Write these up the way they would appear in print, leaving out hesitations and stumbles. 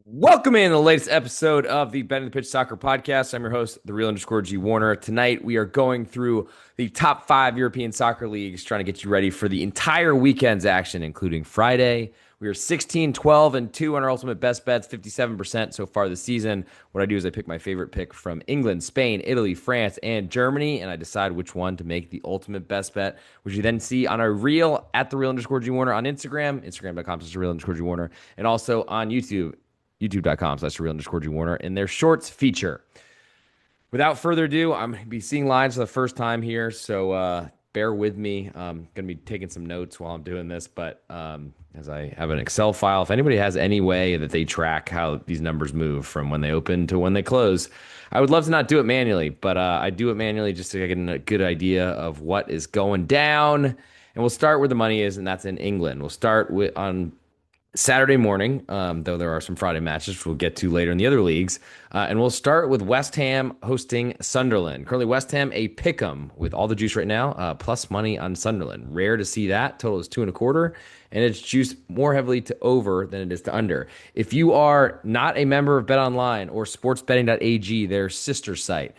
Welcome in the latest episode of the Ben and the Pitch Soccer Podcast. I'm your host, the real underscore G Warner. Tonight we are going through the top five European soccer leagues, trying to get you ready for the entire weekend's action, including Friday. We are 16, 12, and 2 on our ultimate best bets, 57% so far this season. What I do is I pick my favorite pick from England, Spain, Italy, France, and Germany, and I decide which one to make the ultimate best bet, which you then see on our reel at the real underscore G Warner on Instagram, instagram.com/real underscore G Warner, and also on YouTube youtube.com/real underscore G Warner in their shorts feature. Without further ado, I'm going to be seeing lines for the first time here, so bear with me. I'm going to be taking some notes while I'm doing this, but as I have an Excel file, if anybody has any way that they track how these numbers move from when they open to when they close, I would love to not do it manually, but I do it manually just to get a good idea of what is going down. And we'll start where the money is, and that's in England. We'll start on Saturday morning, though there are some Friday matches, which we'll get to later in the other leagues. And we'll start with West Ham hosting Sunderland. Currently, West Ham a pick'em with all the juice right now, plus money on Sunderland. Rare to see that. Total is 2.25, and it's juiced more heavily to over than it is to under. If you are not a member of BetOnline or sportsbetting.ag, their sister site,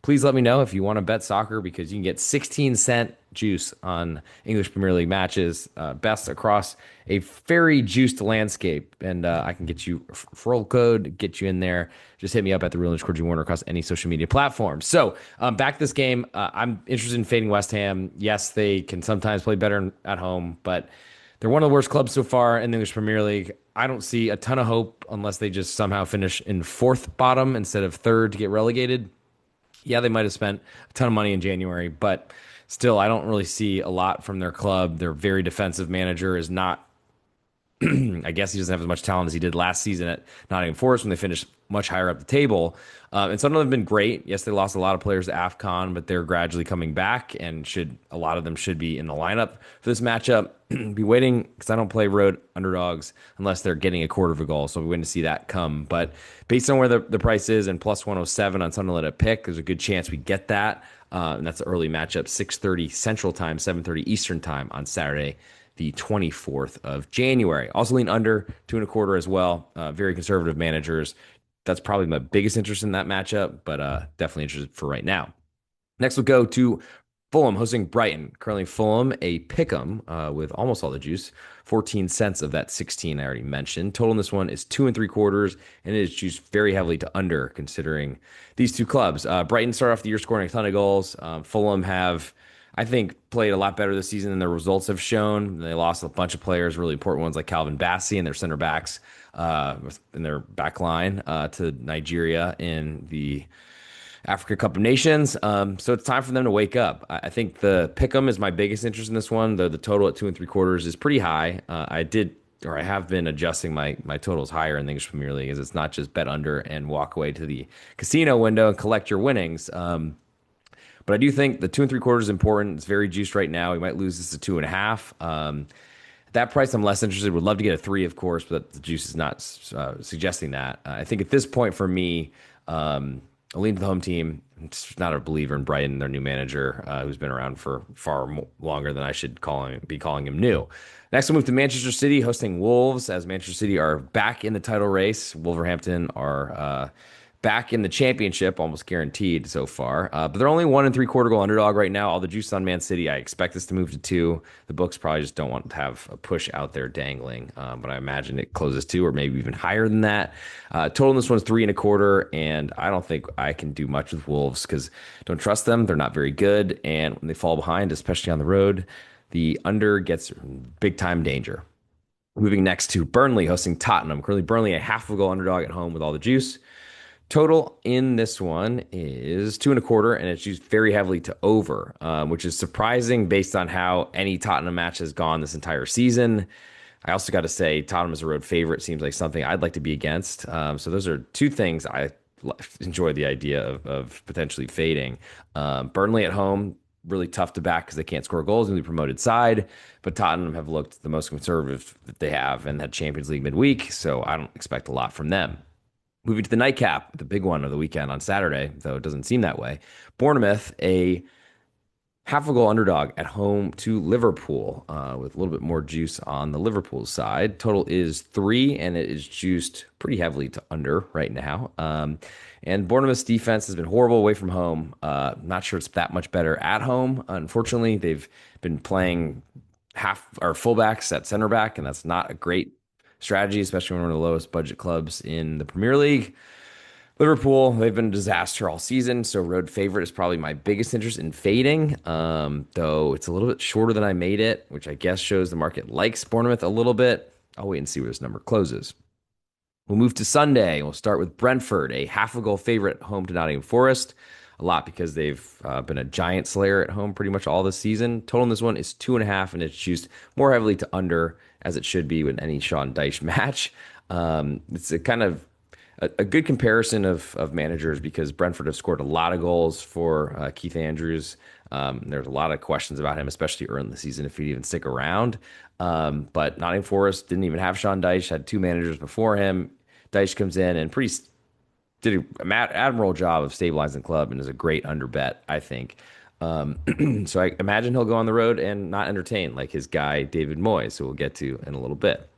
please let me know if you want to bet soccer because you can get 16-cent juice on English Premier League matches, best across a very juiced landscape. And I can get you referral code, get you in there. Just hit me up at the Real Underscore G Warner across any social media platform. So back to this game. I'm interested in fading West Ham. Yes, they can sometimes play better at home, but they're one of the worst clubs so far in the English Premier League. I don't see a ton of hope unless they just somehow finish in fourth bottom instead of third to get relegated. Yeah, they might have spent a ton of money in January, but still, I don't really see a lot from their club. Their very defensive manager is not, I guess he doesn't have as much talent as he did last season at Nottingham Forest when they finished much higher up the table. And some of them have been great. Yes, they lost a lot of players to AFCON, but they're gradually coming back, and a lot of them should be in the lineup for this matchup. Be waiting because I don't play road underdogs unless they're getting a quarter of a goal. So we're going to see that come. But based on where the price is and plus 107 on Sunderland at pick, there's a good chance we get that. And that's an early matchup, 6:30 Central Time, 7:30 Eastern Time on Saturday, the 24th of January. Also lean under 2.25 as well. Very conservative managers. That's probably my biggest interest in that matchup, but definitely interested for right now. Next, we'll go to Fulham hosting Brighton. Currently, Fulham a pick'em with almost all the juice. 14 cents of that 16 I already mentioned. Total in this one is 2.75, and it is juiced very heavily to under, considering these two clubs. Brighton started off the year scoring a ton of goals. Fulham have, I think, played a lot better this season than their results have shown. They lost a bunch of players, really important ones like Calvin Bassey and their center backs in their back line to Nigeria in the Africa Cup of Nations. So it's time for them to wake up. I think the pick'em is my biggest interest in this one. The total at 2.75 is pretty high. I have been adjusting my totals higher in the English Premier League, as it's not just bet under and walk away to the casino window and collect your winnings. But I do think the 2.75 is important. It's very juiced right now. We might lose this to 2.5. At that price, I'm less interested. Would love to get a 3, of course, but the juice is not suggesting that. I think at this point for me, I lean to the home team. I'm just not a believer in Brighton, their new manager, who's been around for far longer than I should be calling him new. Next, we'll move to Manchester City hosting Wolves, as Manchester City are back in the title race. Wolverhampton are back in the championship, almost guaranteed so far. But they're only 1.75 goal underdog right now. All the juice on Man City. I expect this to move to 2. The books probably just don't want to have a push out there dangling. But I imagine it closes 2 or maybe even higher than that. Total in this one's 3.25, and I don't think I can do much with Wolves because don't trust them. They're not very good, and when they fall behind, especially on the road, the under gets big time danger. Moving next to Burnley hosting Tottenham. Currently, Burnley a half a goal underdog at home with all the juice. Total in this one is 2.25, and it's used very heavily to over, which is surprising based on how any Tottenham match has gone this entire season. I also got to say, Tottenham as a road favorite seems like something I'd like to be against. So those are two things I enjoy the idea of potentially fading. Burnley at home, really tough to back because they can't score goals in the promoted side. But Tottenham have looked the most conservative that they have and had Champions League midweek, so I don't expect a lot from them. Moving to the nightcap, the big one of the weekend on Saturday, though it doesn't seem that way. Bournemouth, a half a goal underdog at home to Liverpool, with a little bit more juice on the Liverpool side. Total is 3, and it is juiced pretty heavily to under right now. And Bournemouth's defense has been horrible away from home. Not sure it's that much better at home. Unfortunately, they've been playing half or fullbacks at center back, and that's not a great strategy, especially when we're one of the lowest budget clubs in the Premier League. Liverpool, they've been a disaster all season, so road favorite is probably my biggest interest in fading. Though it's a little bit shorter than I made it, which I guess shows the market likes Bournemouth a little bit. I'll wait and see where this number closes. We'll move to Sunday. We'll start with Brentford, a half a goal favorite home to Nottingham Forest. A lot because they've been a giant slayer at home pretty much all this season. Total in this one is 2.5, and it's used more heavily to under as it should be with any Sean Dyche match. It's a kind of a good comparison of managers because Brentford have scored a lot of goals for Keith Andrews. There's a lot of questions about him, especially early in the season, if he'd even stick around. But Nottingham Forest didn't even have Sean Dyche, had two managers before him. Dyche comes in and did an admirable job of stabilizing the club and is a great under bet, I think. So I imagine he'll go on the road and not entertain like his guy David Moyes, who we'll get to in a little bit.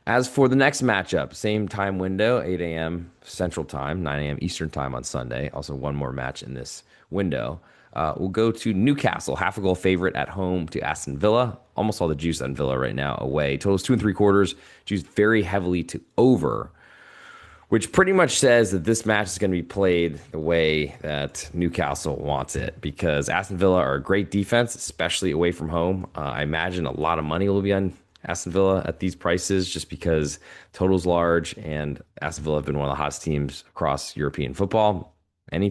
As for the next matchup, same time window, 8 a.m. Central Time, 9 a.m. Eastern Time on Sunday. Also, one more match in this window. We'll go to Newcastle, half a goal favorite at home to Aston Villa. Almost all the juice on Villa right now away. Totals 2 3/4, juiced very heavily to over, which pretty much says that this match is going to be played the way that Newcastle wants it because Aston Villa are a great defense, especially away from home. I imagine a lot of money will be on Aston Villa at these prices just because total's large and Aston Villa have been one of the hottest teams across European football, any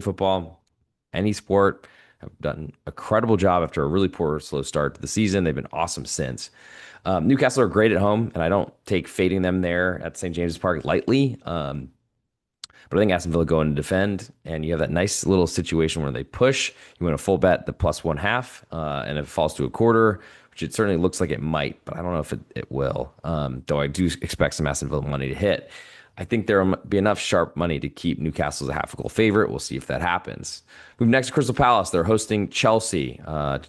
sport. Have done a credible job after a really poor, slow start to the season. They've been awesome since. Newcastle are great at home, and I don't take fading them there at St. James's Park lightly. But I think Aston Villa go in to defend, and you have that nice little situation where they push. You win a full bet, the plus 1/2, and if it falls to a quarter, which it certainly looks like it might, but I don't know if it will. Though I do expect some Aston Villa money to hit. I think there will be enough sharp money to keep Newcastle as a half a goal favorite. We'll see if that happens. Move next to Crystal Palace. They're hosting Chelsea.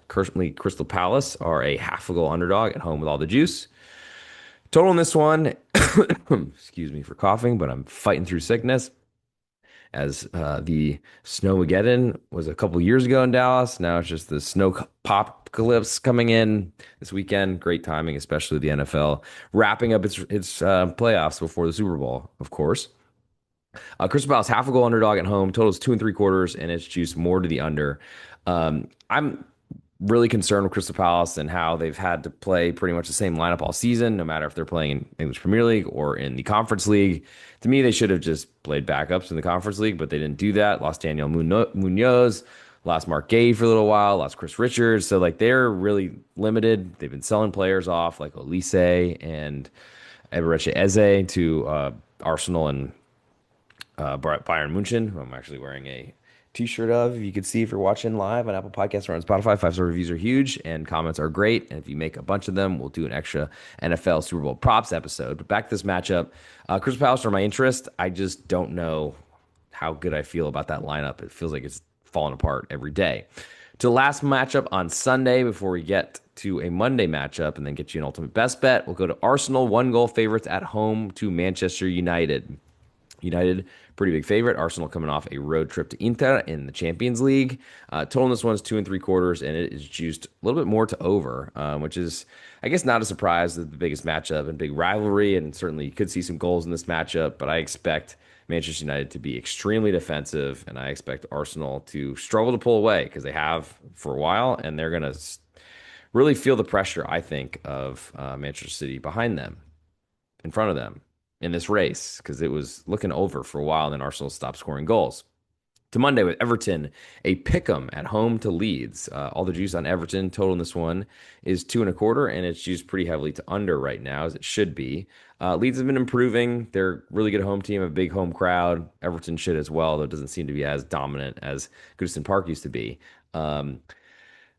Currently, Crystal Palace are a half a goal underdog at home with all the juice. Total in this one, excuse me for coughing, but I'm fighting through sickness as the Snowmageddon was a couple years ago in Dallas. Now it's just the snow apocalypse coming in this weekend. Great timing, especially with the NFL wrapping up its playoffs before the Super Bowl, of course. Crystal Palace half a goal underdog at home. Totals 2 3/4, and it's juiced more to the under. I'm really concerned with Crystal Palace and how they've had to play pretty much the same lineup all season, no matter if they're playing in English Premier League or in the Conference League. To me, they should have just played backups in the Conference League, but they didn't do that. Lost Daniel Munoz, lost Mark Gay for a little while, lost Chris Richards. So like they're really limited. They've been selling players off like Olise and Eberechi Eze to Arsenal and Bayern Munchen, who I'm actually wearing a t-shirt of. If you could see if you're watching live on Apple Podcasts or on Spotify, 5-star reviews are huge and comments are great. And if you make a bunch of them, we'll do an extra NFL Super Bowl props episode. But back to this matchup, Crystal Palace are my interest. I just don't know how good I feel about that lineup. It feels like it's falling apart every day. To the last matchup on Sunday before we get to a Monday matchup and then get you an ultimate best bet, we'll go to Arsenal, 1-goal favorites at home to Manchester United. United, pretty big favorite. Arsenal coming off a road trip to Inter in the Champions League. Total in this one is 2 3/4, and it is juiced a little bit more to over, which is, I guess, not a surprise. The biggest matchup and big rivalry, and certainly you could see some goals in this matchup. But I expect Manchester United to be extremely defensive, and I expect Arsenal to struggle to pull away because they have for a while, and they're going to really feel the pressure, I think, of Manchester City behind them, in front of them in this race because it was looking over for a while and then Arsenal stopped scoring goals. To Monday with Everton, a pick'em at home to Leeds. All the juice on Everton. Total in this one is 2 1/4, and it's juiced pretty heavily to under right now, as it should be. Leeds have been improving. They're a really good home team, a big home crowd. Everton should as well, though it doesn't seem to be as dominant as Goodison Park used to be.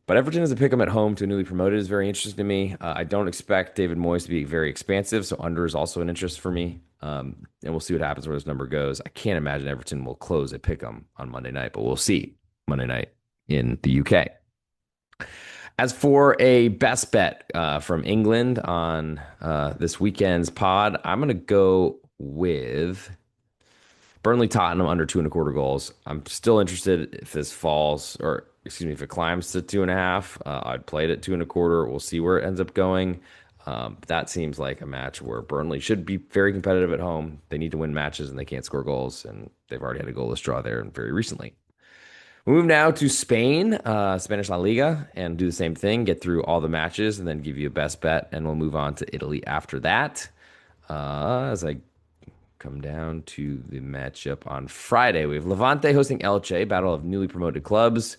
But Everton as a pick 'em at home to newly promoted is very interesting to me. I don't expect David Moyes to be very expansive, so under is also an interest for me. And we'll see what happens where this number goes. I can't imagine Everton will close a pick 'em on Monday night, but we'll see Monday night in the UK. As for a best bet from England on this weekend's pod, I'm going to go with Burnley Tottenham under 2.25 goals. I'm still interested if this falls, or excuse me, if it climbs to 2.5. I'd play it at 2.25. We'll see where it ends up going. That seems like a match where Burnley should be very competitive at home. They need to win matches and they can't score goals, and they've already had a goalless draw there very recently. We move now to Spain, Spanish La Liga, and do the same thing, get through all the matches, and then give you a best bet, and we'll move on to Italy after that. As I come down to the matchup on Friday, we have Levante hosting Elche, battle of newly promoted clubs.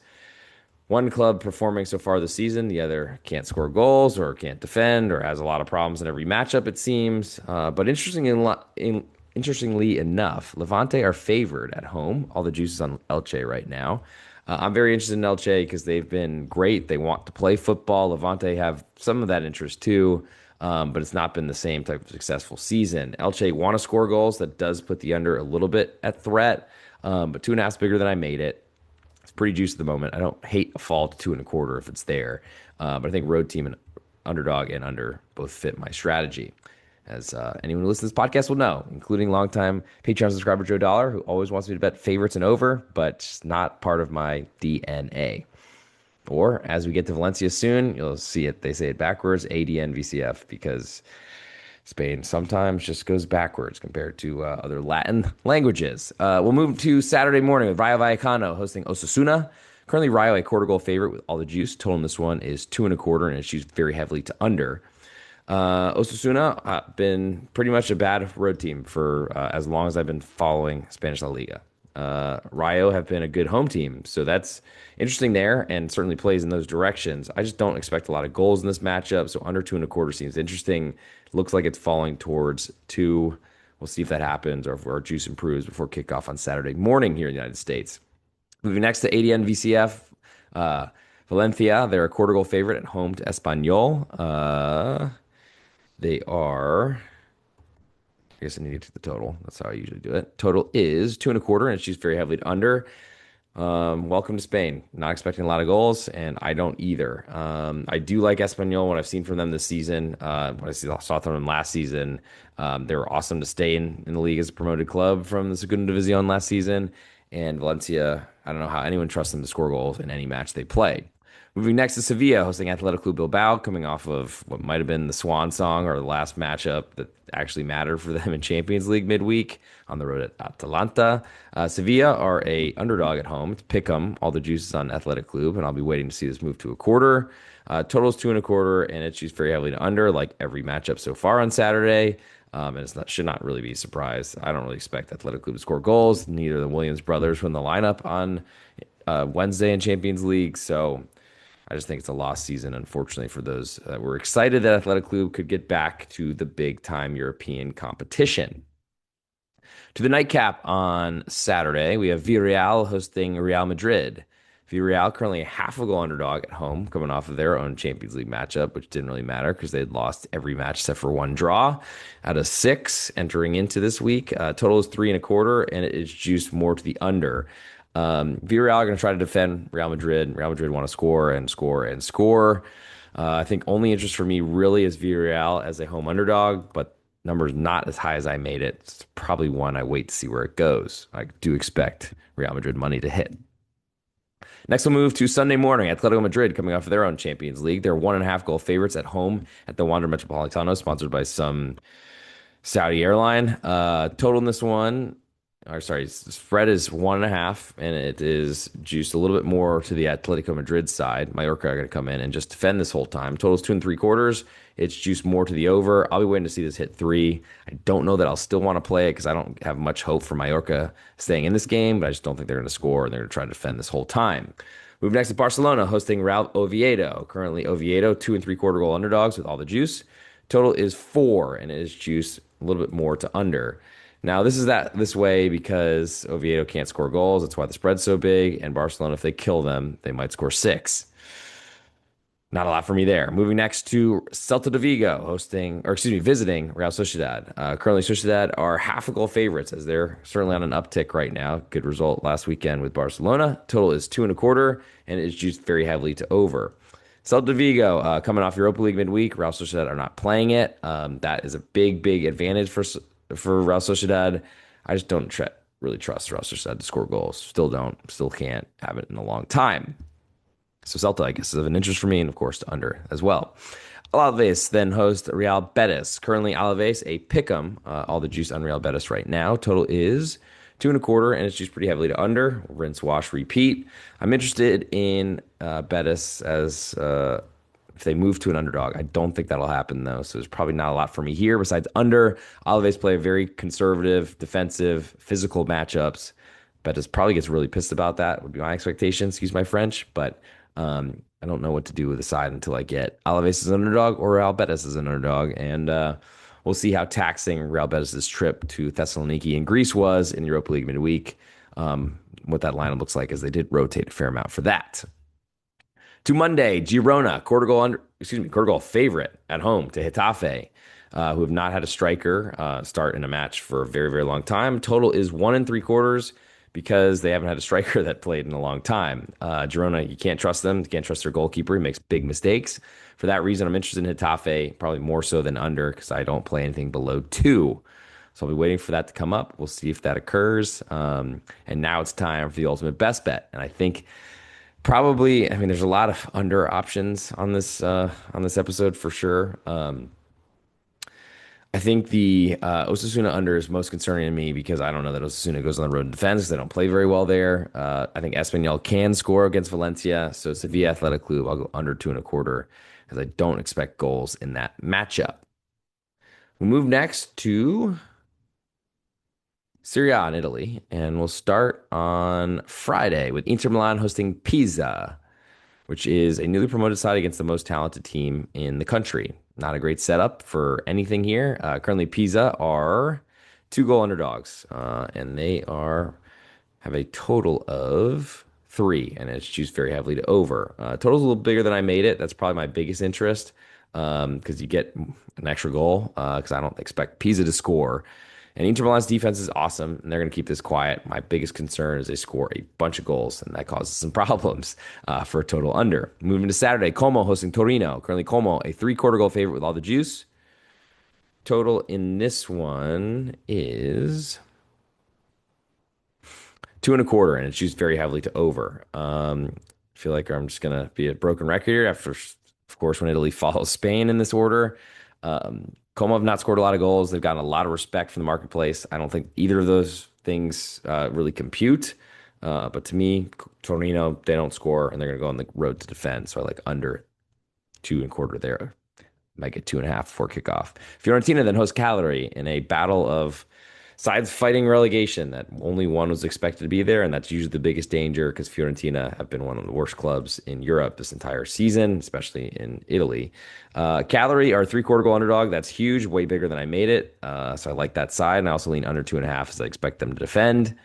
One club performing so far this season, the other can't score goals or can't defend or has a lot of problems in every matchup, it seems. But interestingly enough, Levante are favored at home. All the juices on Elche right now. I'm very interested in Elche because they've been great. They want to play football. Levante have some of that interest too, but it's not been the same type of successful season. Elche want to score goals. That does put the under a little bit at threat, but 2.5 is bigger than I made it. It's pretty juicy at the moment. I don't hate a fall to 2.25 if it's there, but I think road team and underdog and under both fit my strategy. As anyone who listens to this podcast will know, including longtime Patreon subscriber Joe Dollar, who always wants me to bet favorites and over, but it's not part of my DNA. Or as we get to Valencia soon, you'll see it. They say it backwards, ADN VCF, because Spain sometimes just goes backwards compared to other Latin languages. We'll move to Saturday morning with Rayo Vallecano hosting Osasuna. Currently, Rayo a quarter goal favorite with all the juice. Total in this one is 2.25, and it's used very heavily to under. Osasuna been pretty much a bad road team for as long as I've been following Spanish La Liga. Rayo have been a good home team, so that's interesting there, and certainly plays in those directions. I just don't expect a lot of goals in this matchup, so under 2.25 seems interesting. Looks like it's falling towards 2. We'll see if that happens or if our juice improves before kickoff on Saturday morning here in the United States. Moving next to ADN VCF, Valencia, they're a quarter goal favorite at home to Espanyol. They are. I guess I need to get the total. That's how I usually do it. Total is 2.25, and it's used very heavily to under. Welcome to Spain. Not expecting a lot of goals, and I don't either. I do like Espanyol, what I've seen from them this season. What I saw from them last season. They were awesome to stay in the league as a promoted club from the Segunda División last season. And Valencia, I don't know how anyone trusts them to score goals in any match they play. Moving next to Sevilla, hosting Athletic Club Bilbao, coming off of what might have been the swan song or the last matchup that actually mattered for them in Champions League midweek on the road at Atalanta. Sevilla are a underdog at home. To pick them, all the juices on Athletic Club, and I'll be waiting to see this move to a quarter. Total is 2.25, and it's used very heavily to under, like every matchup so far on Saturday. And should not really be a surprise. I don't really expect Athletic Club to score goals. Neither the Williams brothers from the lineup on Wednesday in Champions League. So I just think it's a lost season, unfortunately, for those that were excited that Athletic Club could get back to the big-time European competition. To the nightcap on Saturday, we have Villarreal hosting Real Madrid. Villarreal currently a half a goal underdog at home, coming off of their own Champions League matchup, which didn't really matter because they had lost every match except for one draw out of 6 entering into this week. Total is 3.25, and it is juiced more to the under. Villarreal are going to try to defend Real Madrid. Real Madrid want to score and score and score. I think only interest for me really is Villarreal as a home underdog, but number's not as high as I made it. It's probably one I wait to see where it goes. I do expect Real Madrid money to hit. Next, we'll move to Sunday morning. Atletico Madrid coming off of their own Champions League. They're 1.5 goal favorites at home at the Wanda Metropolitano, sponsored by some Saudi airline. Total in this one, or sorry, spread is 1.5, and it is juiced a little bit more to the Atletico Madrid side. Mallorca are going to come in and just defend this whole time. Total is 2.75. It's juiced more to the over. I'll be waiting to see this hit 3. I don't know that I'll still want to play it because I don't have much hope for Mallorca staying in this game, but I just don't think they're going to score, and they're going to try to defend this whole time. Move next to Barcelona, hosting Real Oviedo. Currently, Oviedo, 2.75 goal underdogs with all the juice. Total is 4, and it is juiced a little bit more to under. Now, this is this way because Oviedo can't score goals. That's why the spread's so big. And Barcelona, if they kill them, they might score 6. Not a lot for me there. Moving next to Celta de Vigo, visiting Real Sociedad. Currently, Sociedad are half a goal favorites as they're certainly on an uptick right now. Good result last weekend with Barcelona. Total is 2.25, and it is juiced very heavily to over. Celta Vigo coming off Europa League midweek. Real Sociedad are not playing it. That is a big, big advantage for Real Sociedad. I just don't really trust Real Sociedad to score goals. Still don't. Still can't. Haven't in a long time. So Celta, I guess, is of an interest for me, and of course, to under as well. Alaves then host Real Betis. Currently, Alaves a pick'em. All the juice on Real Betis right now. Total is 2.25, and it's juiced pretty heavily to under. Rinse, wash, repeat. I'm interested in Betis as if they move to an underdog. I don't think that'll happen though, so there's probably not a lot for me here. Besides under, Alaves play very conservative, defensive, physical matchups. Betis probably gets really pissed about that. Would be my expectation. Excuse my French, but I don't know what to do with the side until I get Alaves as an underdog or Real Betis as an underdog, and we'll see how taxing Real Betis' trip to Thessaloniki in Greece was in the Europa League midweek. What that lineup looks like, as they did rotate a fair amount for that. To Monday, Girona, quarter goal favorite at home to Getafe, who have not had a striker start in a match for a very, very long time. Total is 1.75 because they haven't had a striker that played in a long time. Girona, you can't trust them. You can't trust their goalkeeper. He makes big mistakes. For that reason, I'm interested in Getafe, probably more so than under, because I don't play anything below 2. So I'll be waiting for that to come up. We'll see if that occurs. And now it's time for the ultimate best bet. And I think probably, I mean, there's a lot of under options on this episode for sure. I think the Osasuna under is most concerning to me because I don't know that Osasuna goes on the road and defends. They don't play very well there. I think Espanyol can score against Valencia. So Sevilla Athletic Club, I'll go under 2.25 because I don't expect goals in that matchup. We'll move next to Serie A in Italy, and we'll start on Friday with Inter Milan hosting Pisa, which is a newly promoted side against the most talented team in the country. Not a great setup for anything here. Currently, Pisa are 2-goal underdogs, and they have a total of 3, and it's juiced very heavily to over. Total's a little bigger than I made it. That's probably my biggest interest because you get an extra goal because I don't expect Pisa to score. And Inter Milan's defense is awesome, and they're going to keep this quiet. My biggest concern is they score a bunch of goals, and that causes some problems for a total under. Moving to Saturday, Como hosting Torino. Currently, Como, a 3/4 goal favorite with all the juice. Total in this one is 2.25, and it's used very heavily to over. I feel like I'm just going to be a broken record here after, of course, when Italy follows Spain in this order. Como have not scored a lot of goals. They've gotten a lot of respect from the marketplace. I don't think either of those things really compute. But to me, Torino, they don't score, and they're going to go on the road to defend. So I like under 2.25 there. Might get 2.5 before kickoff. Fiorentina then hosts Cagliari in a battle of sides fighting relegation that only one was expected to be there, and that's usually the biggest danger because Fiorentina have been one of the worst clubs in Europe this entire season, especially in Italy. Cagliari are a 3/4 goal underdog. That's huge, way bigger than I made it. So I like that side, and I also lean under 2.5 as I expect them to defend.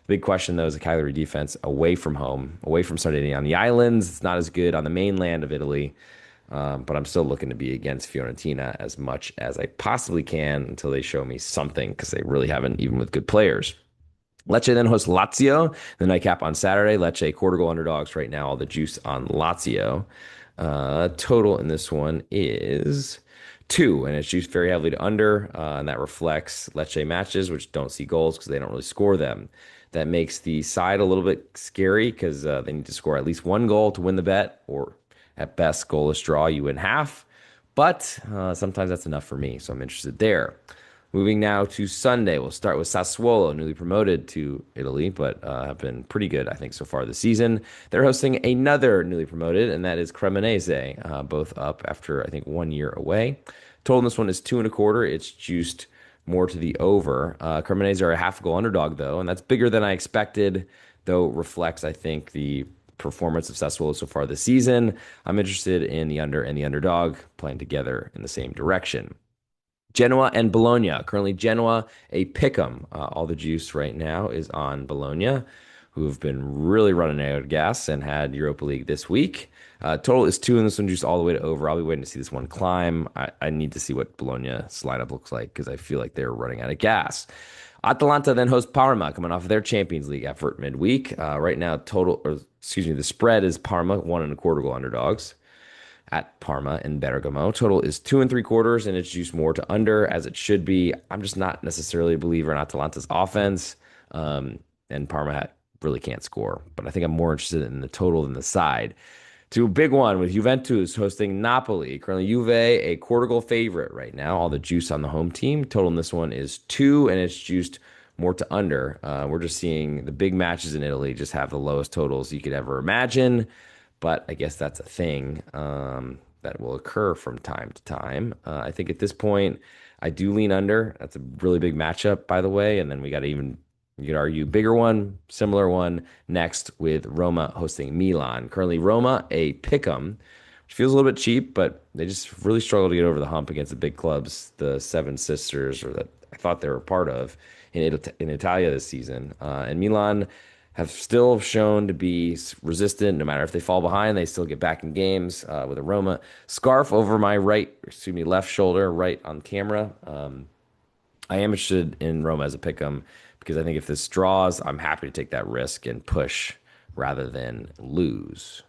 Big question, though, is the Cagliari defense away from home, away from Sardinia on the islands. It's not as good on the mainland of Italy. But I'm still looking to be against Fiorentina as much as I possibly can until they show me something because they really haven't, even with good players. Lecce then hosts Lazio, the nightcap on Saturday. Lecce 1/4 goal underdogs right now, all the juice on Lazio. Total in this one is 2, and it's juiced very heavily to under, and that reflects Lecce matches, which don't see goals because they don't really score them. That makes the side a little bit scary because they need to score at least 1 goal to win the bet, or at best, goalless draw, you win half. But sometimes that's enough for me, so I'm interested there. Moving now to Sunday, we'll start with Sassuolo, newly promoted to Italy, but have been pretty good, I think, so far this season. They're hosting another newly promoted, and that is Cremonese, both up after, I think, 1 year away. Total in this one is 2.25. It's juiced more to the over. Cremonese are a half-goal underdog, though, and that's bigger than I expected, though reflects, I think, the performance of Sassuolo so far this season. I'm interested in the under and the underdog playing together in the same direction. Genoa and Bologna. Currently, Genoa, a pick'em. All the juice right now is on Bologna, who have been really running out of gas and had Europa League this week. Total is 2, and this one juice all the way to over. I'll be waiting to see this one climb. I need to see what Bologna's lineup looks like because I feel like they're running out of gas. Atalanta then hosts Parma, coming off of their Champions League effort midweek. Right now, the spread is Parma 1.25 goal underdogs. at Parma and Bergamo. Total is 2 and 3/4, and it's juiced more to under as it should be. I'm just not necessarily a believer in Atalanta's offense, um, and really can't score. But I think I'm more interested in the total than the side. To a big one with Juventus hosting Napoli. Currently, Juve a quarter goal favorite right now. All the juice on the home team. Total in this one is 2, and it's juiced more to under. We're just seeing the big matches in Italy just have the lowest totals you could ever imagine. But I guess that's a thing that will occur from time to time. I think at this point, I do lean under. That's a really big matchup, by the way. And then we got even, you could argue, bigger one, similar one next with Roma hosting Milan. Currently, Roma a pick'em, which feels a little bit cheap, but they just really struggle to get over the hump against the big clubs, the Seven Sisters, or that I thought they were part of in Italia this season. And Milan have still shown to be resistant. No matter if they fall behind, they still get back in games. With a Roma scarf over my left shoulder, right on camera. I am interested in Roma as a pick 'em because I think if this draws, I'm happy to take that risk and push rather than lose.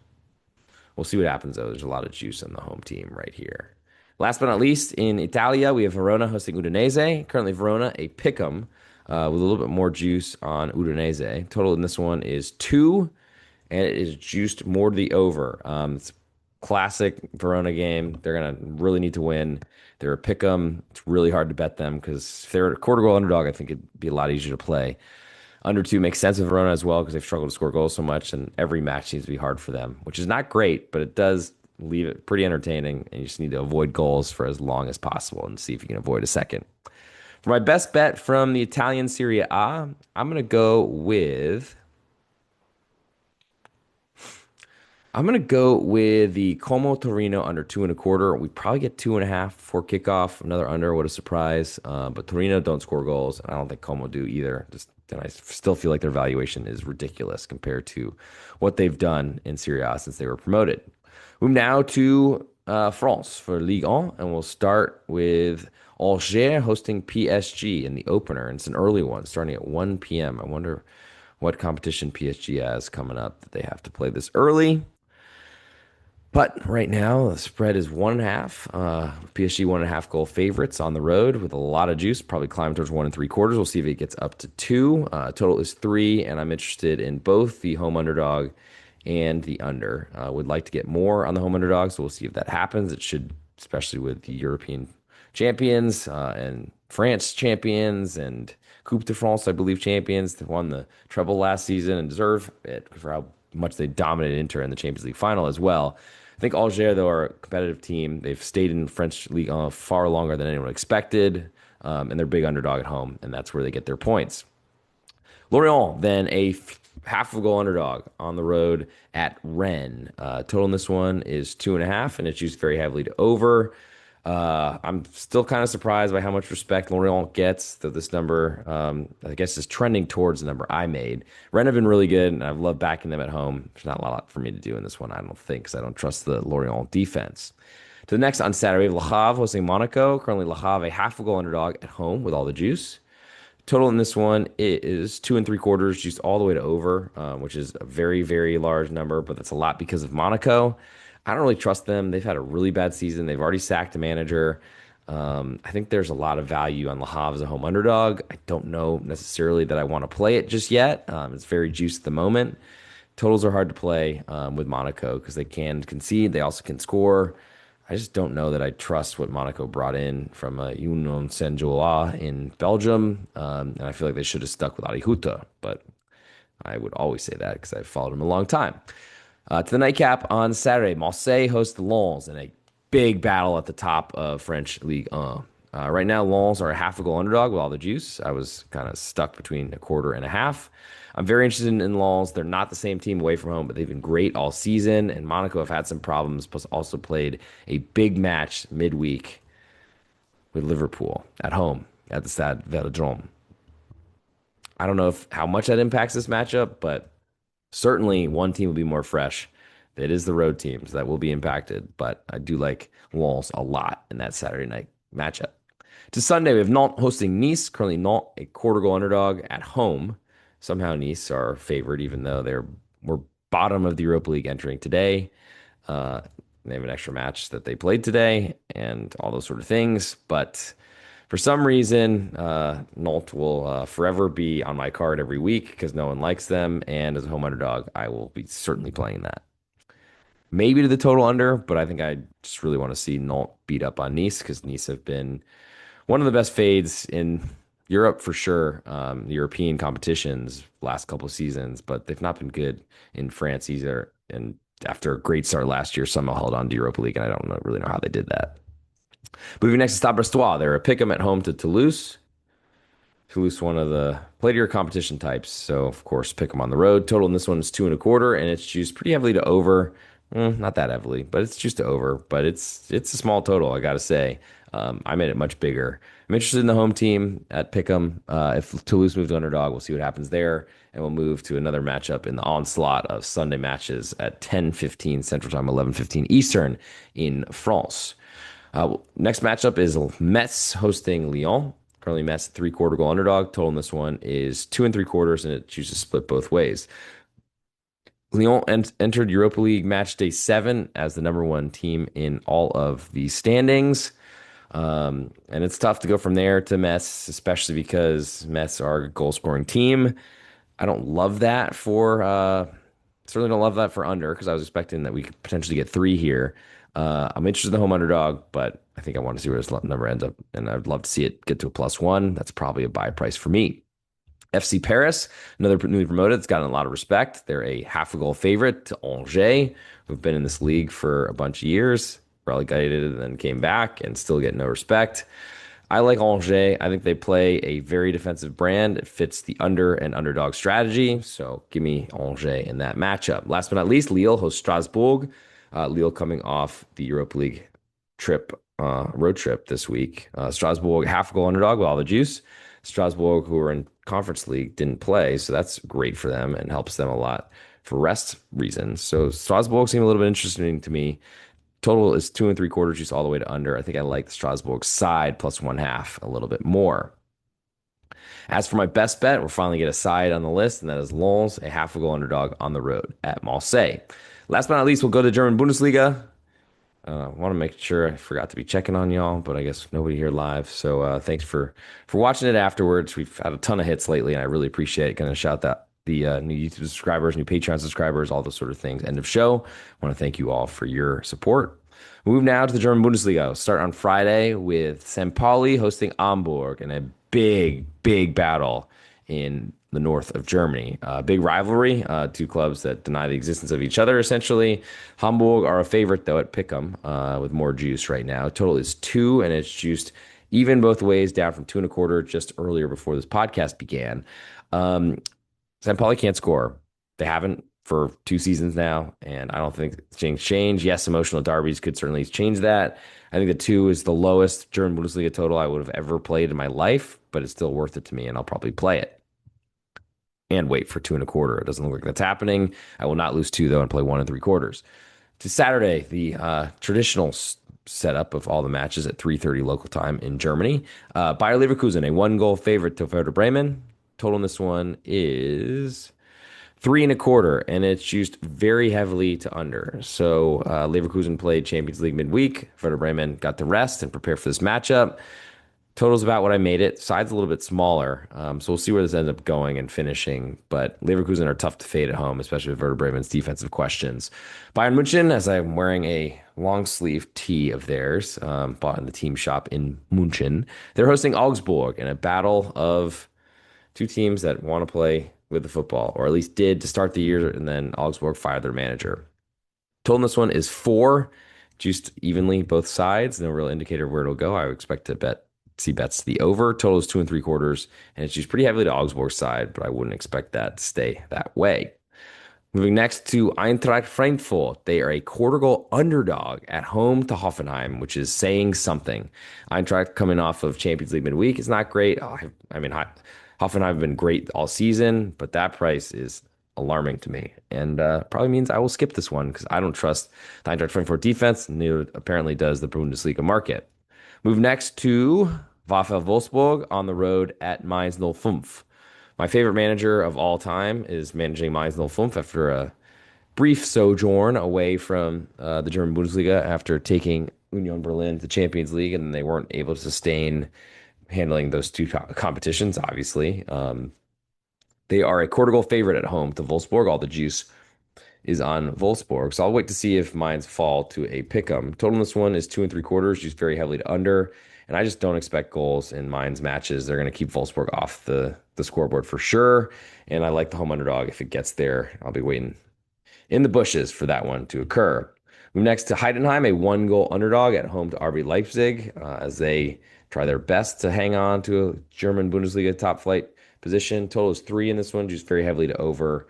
We'll see what happens though. There's a lot of juice on the home team right here. Last but not least, in Italia, we have Verona hosting Udinese. Currently, Verona a pick'em with a little bit more juice on Udinese. Total in this one is 2, and it is juiced more to the over. It's a classic Verona game. They're gonna really need to win. They're a pick'em. It's really hard to bet them because if they're a quarter goal underdog, I think it'd be a lot easier to play. Under 2 makes sense with Verona as well because they've struggled to score goals so much, and every match seems to be hard for them, which is not great, but it does leave it pretty entertaining, and you just need to avoid goals for as long as possible and see if you can avoid a second. For my best bet from the Italian Serie A, I'm going to go with the Como Torino under 2 and 1/4. We probably get 2.5 before kickoff. Another under, what a surprise. But Torino don't score goals, and I don't think Como do either. And I still feel like their valuation is ridiculous compared to what they've done in Serie A since they were promoted. Move now to France for Ligue 1, and we'll start with Angers hosting PSG in the opener. And it's an early one, starting at 1 p.m. I wonder what competition PSG has coming up that they have to play this early. But right now, the spread is 1.5. PSG 1.5 goal favorites on the road with a lot of juice, probably climb towards 1 and 3/4. We'll see if it gets up to 2. Total is 3, and I'm interested in both the home underdog and the under. Would like to get more on the home underdog, so we'll see if that happens. It should, especially with the European champions and France champions and Coupe de France, I believe, champions that won the treble last season and deserve it for how much they dominated Inter in the Champions League final as well. I think Angers, though, are a competitive team. They've stayed in French League far longer than anyone expected, and they're big underdog at home, and that's where they get their points. Lorient, then a half a goal underdog on the road at Rennes. Total in this one is 2.5, and it's used very heavily to over. I'm still kind of surprised by how much respect Lorient gets, that this number, I guess, is trending towards the number I made. Rennes have been really good, and I've loved backing them at home. There's not a lot for me to do in this one, I don't think, because I don't trust the Lorient defense. To the next on Saturday, Le Havre hosting Monaco. Currently, Le Havre a half a goal underdog at home with all the juice. Total in this one is 2 and 3/4, juiced all the way to over, which is a very, very large number, but that's a lot because of Monaco. I don't really trust them. They've had a really bad season. They've already sacked a manager. I think there's a lot of value on Le Havre as a home underdog. I don't know necessarily that I want to play it just yet. It's very juiced at the moment. Totals are hard to play with Monaco because they can concede. They also can score. I just don't know that I trust what Monaco brought in from Union Saint-Gilloise in Belgium. And I feel like they should have stuck with Ali Huta, but I would always say that because I've followed him a long time. To the nightcap on Saturday, Marseille hosts Lens in a big battle at the top of French Ligue 1. Right now, Lens are a half a goal underdog with all the juice. I was kind of stuck between 1/4 and 1/2. I'm very interested in Lens. They're not the same team away from home, but they've been great all season. And Monaco have had some problems, plus also played a big match midweek with Liverpool at home at the Stade Velodrome. I don't know how much that impacts this matchup, but certainly one team will be more fresh. That is the road teams that will be impacted, but I do like Lens a lot in that Saturday night matchup. To Sunday, we have Nantes hosting Nice. Currently, Nantes a quarter goal underdog at home. Somehow Nice are favored, even though were bottom of the Europa League entering today. They have an extra match that they played today and all those sort of things. But for some reason, Nolt will forever be on my card every week because no one likes them. And as a home underdog, I will be certainly playing that. Maybe to the total under, but I think I just really want to see Nolt beat up on Nice because Nice have been one of the best fades in Europe for sure. The European competitions last couple of seasons, but they've not been good in France either. And after a great start last year, somehow held on to Europa League, and I don't really know how they did that. Moving next to Stade Brestois, they're a pick 'em at home to Toulouse. Toulouse, one of the play to your competition types. So, of course, pick them on the road. Total in this one is 2.25, and it's juiced pretty heavily to over. Not that heavily, but it's juiced to over. But it's a small total, I got to say. I made it much bigger. I'm interested in the home team at Pick'em. If Toulouse moves to underdog, we'll see what happens there. And we'll move to another matchup in the onslaught of Sunday matches at 10:15 Central Time, 11:15 Eastern in France. Next matchup is Metz hosting Lyon. Currently, Metz 3/4 goal underdog. Total in this one is 2 3/4, and it chooses to split both ways. Lyon entered Europa League match day 7 as the number one team in all of the standings. And it's tough to go from there to Metz, especially because Metz are a goal scoring team. I don't love that for certainly don't love that for under because I was expecting that we could potentially get 3 here. I'm interested in the home underdog, but I think I want to see where this number ends up, and I'd love to see it get to a +1. That's probably a buy price for me. FC Paris, another newly promoted, it's gotten a lot of respect. They're a half a goal favorite to Angers, who've been in this league for a bunch of years, relegated and then came back and still get no respect. I like Angers. I think they play a very defensive brand. It fits the under and underdog strategy. So give me Angers in that matchup. Last but not least, Lille hosts Strasbourg. Lille coming off the Europa League road trip this week. Strasbourg, half a goal underdog with all the juice. Strasbourg, who are in Conference League, didn't play. So that's great for them and helps them a lot for rest reasons. So Strasbourg seem a little bit interesting to me. Total is 2 3/4, juice all the way to under. I think I like the Strasbourg side +1/2 a little bit more. As for my best bet, we're finally get a side on the list, and that is Lens, a half a goal underdog on the road at Marseille. Last but not least, we'll go to German Bundesliga. I want to make sure I forgot to be checking on y'all, but I guess nobody here live. So thanks for watching it afterwards. We've had a ton of hits lately, and I really appreciate it. Going to shout out the new YouTube subscribers, new Patreon subscribers, all those sort of things. End of show. I want to thank you all for your support. Move now to the German Bundesliga. We'll start on Friday with St. Pauli hosting Hamburg in a big battle in the north of Germany. Big rivalry, two clubs that deny the existence of each other, essentially. Hamburg are a favorite, though, at Pick'em with more juice right now. Total is 2, and it's juiced even both ways, down from 2.25 just earlier before this podcast began. St. Pauli can't score. They haven't for 2 seasons now, and I don't think things change. Yes, emotional derbies could certainly change that. I think the 2 is the lowest German Bundesliga total I would have ever played in my life, but it's still worth it to me, and I'll probably play it and wait for 2.25. It doesn't look like that's happening. I will not lose 2, though, and play 1 3/4. To Saturday, the traditional setup of all the matches at 3:30 local time in Germany. Bayer Leverkusen, a 1-goal favorite to Werder Bremen. Total in this one is 3.25, and it's used very heavily to under. So Leverkusen played Champions League midweek. Werder Bremen got the rest and prepared for this matchup. Total's about what I made it. Side's a little bit smaller. So we'll see where this ends up going and finishing. But Leverkusen are tough to fade at home, especially with Werder Bremen's defensive questions. Bayern München, as I'm wearing a long sleeve tee of theirs, bought in the team shop in München. They're hosting Augsburg in a battle of 2 teams that want to play with the football, or at least did to start the year, and then Augsburg fired their manager. Total in this one is 4, juiced evenly both sides. No real indicator of where it'll go. I would expect to see bets to the over. Total is 2 3/4, and it's juiced pretty heavily to Augsburg's side, but I wouldn't expect that to stay that way. Moving next to Eintracht Frankfurt. They are a quarter goal underdog at home to Hoffenheim, which is saying something. Eintracht coming off of Champions League midweek is not great. Hoffenheim have been great all season, but that price is alarming to me, and probably means I will skip this one because I don't trust the Eintracht Frankfurt defense. Neither apparently does the Bundesliga market. Move next to VfL Wolfsburg on the road at Mainz 05. My favorite manager of all time is managing Mainz 05 after a brief sojourn away from the German Bundesliga after taking Union Berlin to the Champions League, and they weren't able to sustain handling those two competitions, obviously. They are a quarter goal favorite at home to Wolfsburg. All the juice is on Wolfsburg. So I'll wait to see if mines fall to a pick 'em. Total in this one is 2 3/4, juice very heavily to under. And I just don't expect goals in mines matches. They're going to keep Wolfsburg off the scoreboard for sure. And I like the home underdog if it gets there. I'll be waiting in the bushes for that one to occur. Move next to Heidenheim, a 1 goal underdog at home to RB Leipzig, as they try their best to hang on to a German Bundesliga top flight position. Total is 3 in this one, just very heavily to over.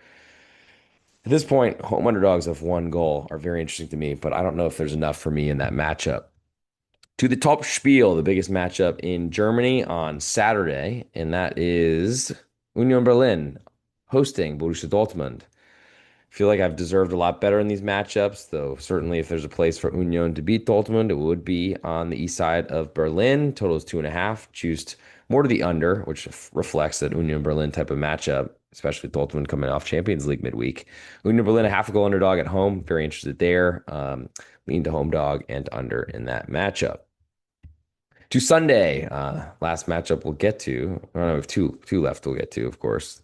At this point, home underdogs of 1 goal are very interesting to me, but I don't know if there's enough for me in that matchup. To the top spiel, the biggest matchup in Germany on Saturday, and that is Union Berlin hosting Borussia Dortmund. Feel like I've deserved a lot better in these matchups, though certainly if there's a place for Union to beat Dortmund, it would be on the east side of Berlin. Total is 2.5, juiced more to the under, which reflects that Union Berlin type of matchup, especially with Dortmund coming off Champions League midweek. Union Berlin, a 0.5 goal underdog at home. Very interested there. Lean to home dog and under in that matchup. To Sunday, last matchup we'll get to. I don't know, we have two left we'll get to, of course.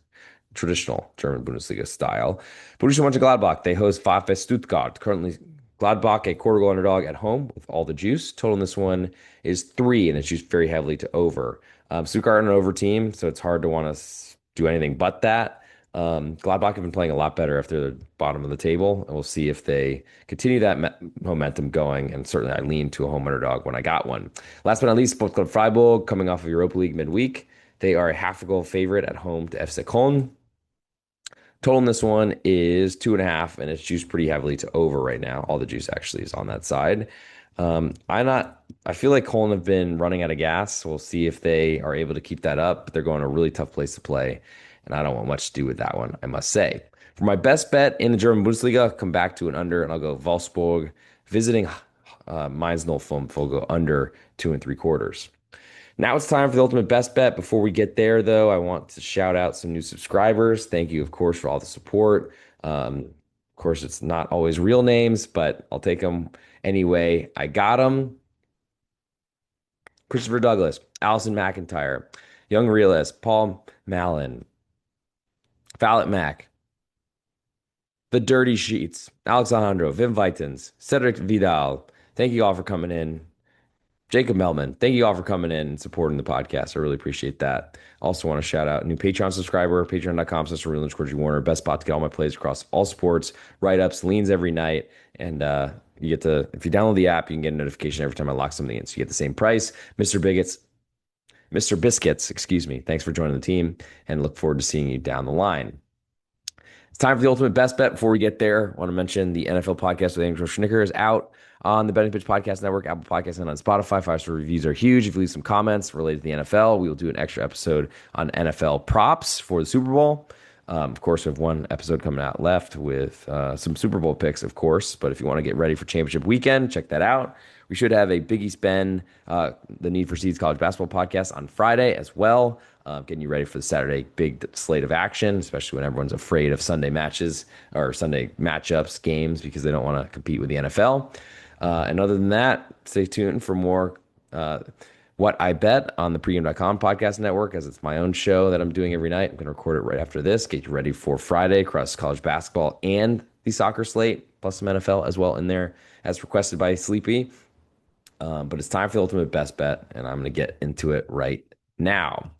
Traditional German Bundesliga style. Borussia Mönchengladbach, they host VfB Stuttgart. Currently, Gladbach, a quarter goal underdog at home with all the juice. Total in this one is 3, and it's juiced very heavily to over. Stuttgart an over team, so it's hard to want to do anything but that. Gladbach have been playing a lot better if they're the bottom of the table, and we'll see if they continue that momentum going. And certainly, I lean to a home underdog when I got one. Last but not least, Sports Club Freiburg, coming off of Europa League midweek. They are a 0.5 goal favorite at home to FC Köln. Total in this one is 2.5, and it's juiced pretty heavily to over right now. All the juice actually is on that side. I feel like Colin have been running out of gas. We'll see if they are able to keep that up, but they're going a really tough place to play, and I don't want much to do with that one, I must say. For my best bet in the German Bundesliga, I'll come back to an under, and I'll go Wolfsburg visiting Mainz 05. We'll go under 2 3/4. Now it's time for the ultimate best bet. Before we get there, though, I want to shout out some new subscribers. Thank you, of course, for all the support. Of course, it's not always real names, but I'll take them anyway. I got them. Christopher Douglas, Allison McIntyre, Young Realist, Paul Mallon, Fallet Mac, The Dirty Sheets, Alexandro, Vim Vitens, Cedric Vidal. Thank you all for coming in. Jacob Melman, thank you all for coming in and supporting the podcast. I really appreciate that. Also want to shout out a new Patreon subscriber, patreon.com/real_G Warner. Best spot to get all my plays across all sports, write-ups, leans every night. And you get to, if you download the app, you can get a notification every time I lock something in. So you get the same price. Mr. Biscuits, excuse me. Thanks for joining the team and look forward to seeing you down the line. It's time for the ultimate best bet. Before we get there, I want to mention the NFL podcast with Andrew Schnicker is out on the Betting Pitch Podcast Network, Apple Podcasts, and on Spotify. 5-star reviews are huge. If you leave some comments related to the NFL, we will do an extra episode on NFL props for the Super Bowl. Of course, we have one episode coming out left with some Super Bowl picks, of course. But if you want to get ready for championship weekend, check that out. We should have a Big East Ben, the Need for Seeds College Basketball podcast on Friday as well. Getting you ready for the Saturday big slate of action, especially when everyone's afraid of Sunday matches or Sunday matchups, games, because they don't want to compete with the NFL. And other than that, stay tuned for more What I Bet on the pregame.com podcast network, as it's my own show that I'm doing every night. I'm going to record it right after this, get you ready for Friday across college basketball and the soccer slate, plus some NFL as well in there, as requested by Sleepy. But it's time for the ultimate best bet, and I'm going to get into it right now.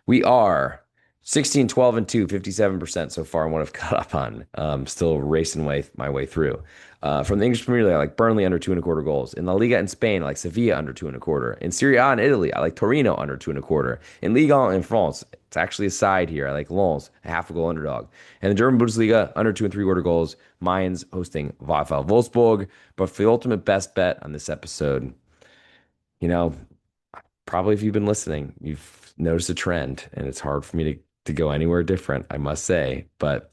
We are 16, 12, and 2, 57% so far on what I've caught up on. Still racing my way through. From the English Premier League, I like Burnley under 2.25 goals. In La Liga in Spain, I like Sevilla under 2.25. In Serie A in Italy, I like Torino under 2.25. In Ligue 1 in France, it's actually a side here. I like Lens, a 0.5 goal underdog. And the German Bundesliga, under 2 3/4 goals. Mainz hosting VfL Wolfsburg. But for the ultimate best bet on this episode, probably if you've been listening, you've noticed a trend, and it's hard for me to go anywhere different, I must say. But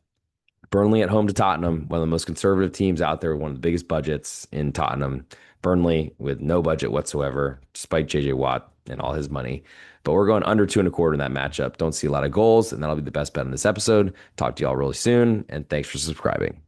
Burnley at home to Tottenham, one of the most conservative teams out there, one of the biggest budgets in Tottenham. Burnley with no budget whatsoever, despite JJ Watt and all his money. But we're going under 2.25 in that matchup. Don't see a lot of goals, and that'll be the best bet in this episode. Talk to y'all really soon, and thanks for subscribing.